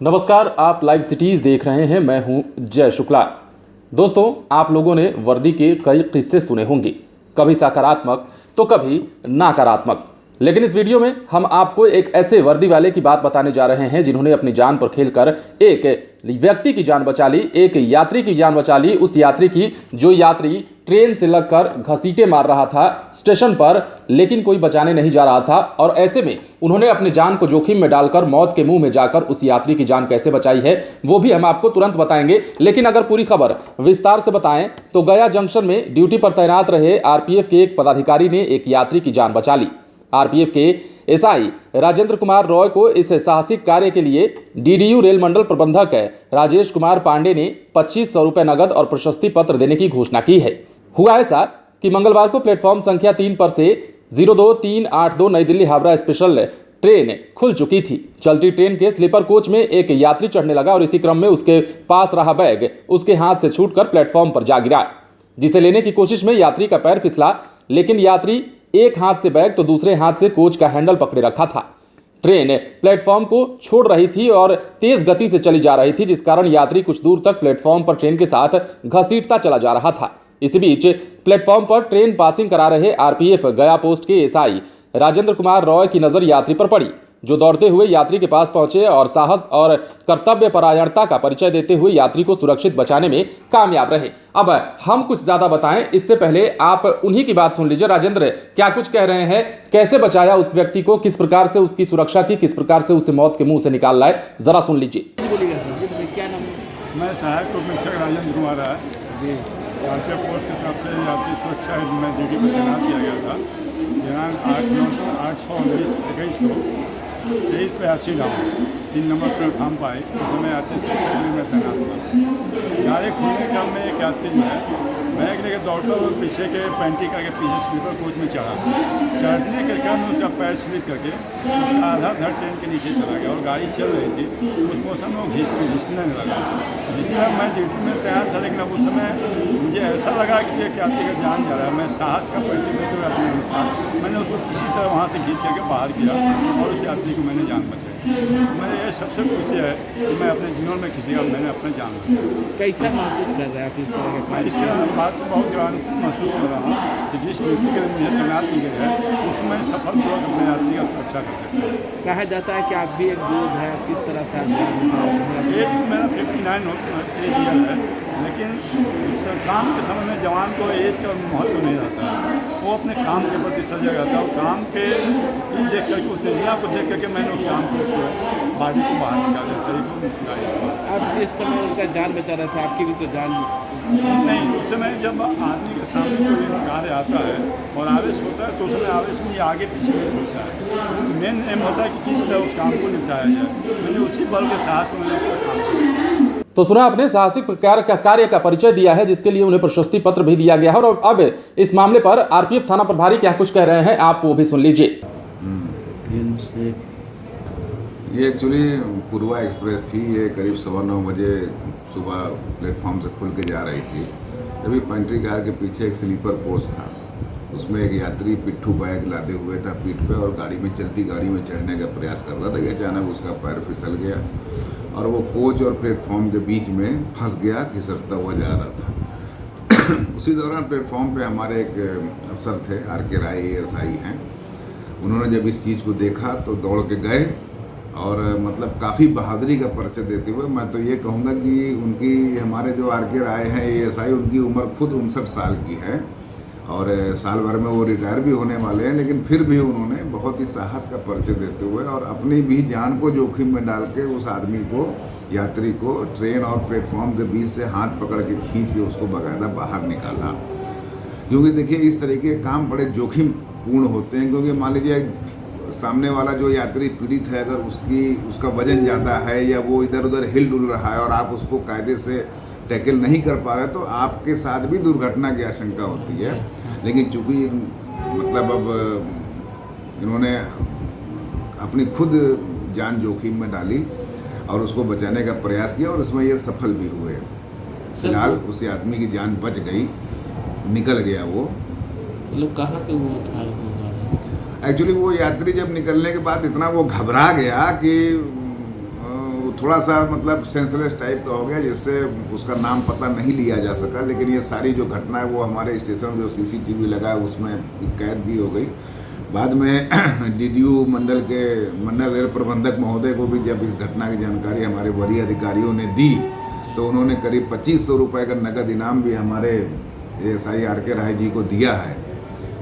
नमस्कार, आप live cities देख रहे हैं। मैं हूं जय शुक्ला। दोस्तों, आप लोगों ने वर्दी के कई किस्से सुने होंगे, कभी सकारात्मक तो कभी नकारात्मक। लेकिन इस वीडियो में हम आपको एक ऐसे वर्दी वाले की बात बताने जा रहे हैं जिन्होंने अपनी जान पर खेलकर एक व्यक्ति की जान बचा ली, एक यात्री की जान बचा ली। उस यात्री की जो यात्री ट्रेन से लगकर घसीटे मार रहा था स्टेशन पर, लेकिन कोई बचाने नहीं जा रहा था। और ऐसे में उन्होंने अपनी जान को जोखिम में डालकर मौत के मुंह में जाकर उस यात्री की जान कैसे बचाई है वो भी हम आपको तुरंत बताएंगे। लेकिन अगर पूरी खबर विस्तार से बताएं तो गया जंक्शन में ड्यूटी पर तैनात रहे आरपीएफ के एक पदाधिकारी ने एक यात्री की जान बचा ली। आरपीएफ के एसआई राजेंद्र कुमार रॉय को इस साहसिक कार्य के लिए डीडीयू रेल मंडल प्रबंधक राजेश कुमार पांडे ने 2500 रुपए नगद और प्रशस्ति पत्र देने की घोषणा की है। हुआ ऐसा कि मंगलवार को प्लेटफॉर्म संख्या 3 पर से 02382 नई दिल्ली हावड़ा स्पेशल ट्रेन खुल चुकी थी। चलती ट्रेन के स्लीपर कोच में एक यात्री चढ़ने लगा और इसी क्रम में उसके पास रहा बैग उसके हाथ से छूटकर प्लेटफॉर्म पर जा गिरा, जिसे लेने की कोशिश में यात्री का पैर फिसला। लेकिन यात्री एक हाथ से बैग तो दूसरे हाथ से कोच का हैंडल पकड़े रखा था। ट्रेन प्लेटफॉर्म को छोड़ रही थी और तेज गति से चली जा रही थी, जिस कारण यात्री कुछ दूर तक प्लेटफॉर्म पर ट्रेन के साथ घसीटता चला जा रहा था। इसी बीच प्लेटफॉर्म पर ट्रेन पासिंग करा रहे आरपीएफ गया पोस्ट के एसआई राजेंद्र कुमार रॉय की नजर यात्री पर पड़ी, जो दौड़ते हुए यात्री के पास पहुंचे और साहस और कर्तव्य परायणता का परिचय देते हुए यात्री को सुरक्षित बचाने में कामयाब रहे। अब हम कुछ ज्यादा बताएं इससे पहले आप उन्हीं की बात सुन लीजिए। राजेंद्र क्या कुछ कह रहे हैं, कैसे बचाया उस व्यक्ति को, किस प्रकार से उसकी सुरक्षा की, किस प्रकार से उसे मौत के मुंह से निकाल लाए, जरा सुन लीजिए। मैं सहायक उपेक्षक राजेंद्र कुमार है जी। आरपीएफ पोस्ट की तरफ से यात्री सुरक्षा हेतु मैं ड्यूटी पर तैनात किया गया था। दिनांक 8/9/2021 को 2382 गाँव 3 नंबर प्लेटफार्म पर आए। उस समय यात्री सुरक्षा में तैनात था। गाड़ी खुलने के क्रम में एक यात्री जो है बैग लेकर दौड़ता हुआ पीछे के पेंटी करके पीछे स्लीपर कोच में चढ़ा। चढ़ने के क्रम में उसका पैर स्लिप करके उसका आधा धड़ ट्रेन के नीचे चला गया और गाड़ी चल रही थी। उस मौसम में वो घिसने लगा। जिसमें मैं ड्यूटी में तैयार था, लेकिन अब उस समय मुझे ऐसा लगा कि एक यात्री का जान जा रहा है। मैं साहस का परिचय देते हुए अपने था, मैंने उसको किसी तरह वहाँ से खींच करके बाहर किया और उस यात्री को मैंने जान बचाई। मेरे ये सबसे खुशी है कि मैं अपने जीवन में किसी का मैंने अपने जान बचाई। कैसा महसूस कर रहा है आप इस तरह के? मैं इसके बात से बहुत ज्ञान महसूस कर रहा हूँ कि जिस ड्यूटी के लिए मुझे तैनात की गई है उसमें सफलपूर्वक अपने यात्री का सुरक्षा कर सकते हैं। कहा जाता है कि आप भी एक दूध है, किस तरह से एज मेरा 59 एज ईयर है, लेकिन काम के समय में जवान को एज का महत्व नहीं रहता है। वो अपने काम के प्रति सजग रहता है और काम के देख करके उत्तेजना को देख करके मैंने उस काम को बाडी को बाहर निकाला, शरीर को निकाला। आप जिस समय उनका जान बचा रहा था, आपकी भी तो जान नहीं। उस समय जब आदमी के सामने कोई कार्य आता है और आवेश होता है तो उस समय आवेश में ये आगे पीछे नहीं होता है। मेन एम होता है कि किस तरह उस काम को निपटाया जाए। मैंने उसी बल के साथ मैंने अपना काम किया। तो सुना आपने, साहसिक कार्य का परिचय दिया है जिसके लिए उन्हें प्रशस्ति पत्र भी दिया गया है। और अब इस मामले पर आरपीएफ थाना प्रभारी क्या कुछ कह रहे हैं आप वो भी सुन लीजिए। ये एक्चुअली पूर्वा एक्सप्रेस थी। ये करीब 9:15 बजे सुबह प्लेटफॉर्म से खुल के जा रही थी। तभी पेंट्री कार के पीछे एक स्लीपर कोच था, उसमें एक यात्री पिट्ठू बैग लादे हुए था पीठ पे और गाड़ी में चलती गाड़ी में चढ़ने का प्रयास कर रहा था कि अचानक उसका पैर फिसल गया और वो कोच और प्लेटफॉर्म के बीच में फंस गया, घिसटता हुआ जा रहा था। उसी दौरान प्लेटफॉर्म पे हमारे एक अफसर थे, आर.के. राय एएसआई हैं। उन्होंने जब इस चीज़ को देखा तो दौड़ के गए और मतलब काफ़ी बहादुरी का परिचय देते हुए मैं तो ये कहूँगा कि उनकी हमारे जो आर.के. राय हैं एएसआई, उनकी उम्र खुद 59 साल की है और साल भर में वो रिटायर भी होने वाले हैं, लेकिन फिर भी उन्होंने बहुत ही साहस का परिचय देते हुए और अपनी भी जान को जोखिम में डाल के उस आदमी को, यात्री को ट्रेन और प्लेटफॉर्म के बीच से हाथ पकड़ के खींच के उसको बाकायदा बाहर निकाला। क्योंकि देखिए इस तरीके के काम बड़े जोखिम पूर्ण होते हैं, क्योंकि मान लीजिए सामने वाला जो यात्री पीड़ित है, अगर उसका वजन ज़्यादा है या वो इधर उधर हिल डुल रहा है और आप उसको कायदे से टैकल नहीं कर पा रहे तो आपके साथ भी दुर्घटना की आशंका होती है। लेकिन चूंकि मतलब अब इन्होंने अपनी खुद जान जोखिम में डाली और उसको बचाने का प्रयास किया और उसमें ये सफल भी हुए। फिलहाल उस आदमी की जान बच गई, निकल गया वो। लोग कहाँ पे वो था? एक्चुअली वो यात्री जब निकलने के बाद इतना वो घबरा गया कि थोड़ा सा मतलब सेंसलेस टाइप का हो गया, जिससे उसका नाम पता नहीं लिया जा सका। लेकिन ये सारी जो घटना है वो हमारे स्टेशन जो CCTV लगा है उसमें कैद भी हो गई। बाद में DDU मंडल रेल प्रबंधक महोदय को भी जब इस घटना की जानकारी हमारे वरीय अधिकारियों ने दी तो उन्होंने करीब 2500 रुपये का नगद इनाम भी हमारे ASI RK राय जी को दिया है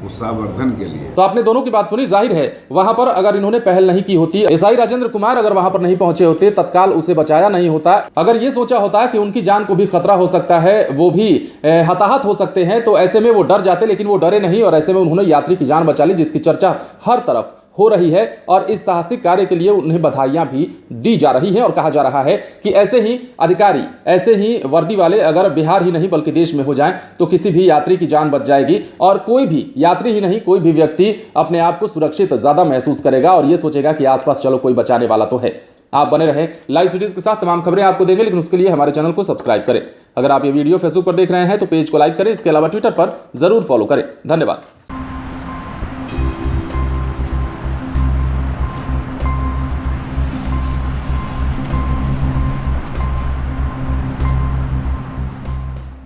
उत्साहवर्धन के लिए। तो आपने दोनों की बात सुनी। जाहिर है वहां पर अगर इन्होंने पहल नहीं की होती, SI राजेंद्र कुमार अगर वहां पर नहीं पहुंचे होते, तत्काल उसे बचाया नहीं होता, अगर ये सोचा होता कि उनकी जान को भी खतरा हो सकता है, वो भी हताहत हो सकते हैं, तो ऐसे में वो डर जाते। लेकिन वो डरे नहीं और ऐसे में उन्होंने यात्री की जान बचा ली, जिसकी चर्चा हर तरफ हो रही है। और इस साहसिक कार्य के लिए उन्हें बधाइयां भी दी जा रही हैं और कहा जा रहा है कि ऐसे ही अधिकारी, ऐसे ही वर्दी वाले अगर बिहार ही नहीं बल्कि देश में हो जाएं तो किसी भी यात्री की जान बच जाएगी और कोई भी यात्री ही नहीं, कोई भी व्यक्ति अपने आप को सुरक्षित ज्यादा महसूस करेगा और यह सोचेगा कि आसपास चलो कोई बचाने वाला तो है। आप बने रहें लाइव सिटीज के साथ, तमाम खबरें आपको देंगे, लेकिन उसके लिए हमारे चैनल को सब्सक्राइब करें। अगर आप ये वीडियो फेसबुक पर देख रहे हैं तो पेज को लाइक करें, इसके अलावा ट्विटर पर जरूर फॉलो करें। धन्यवाद।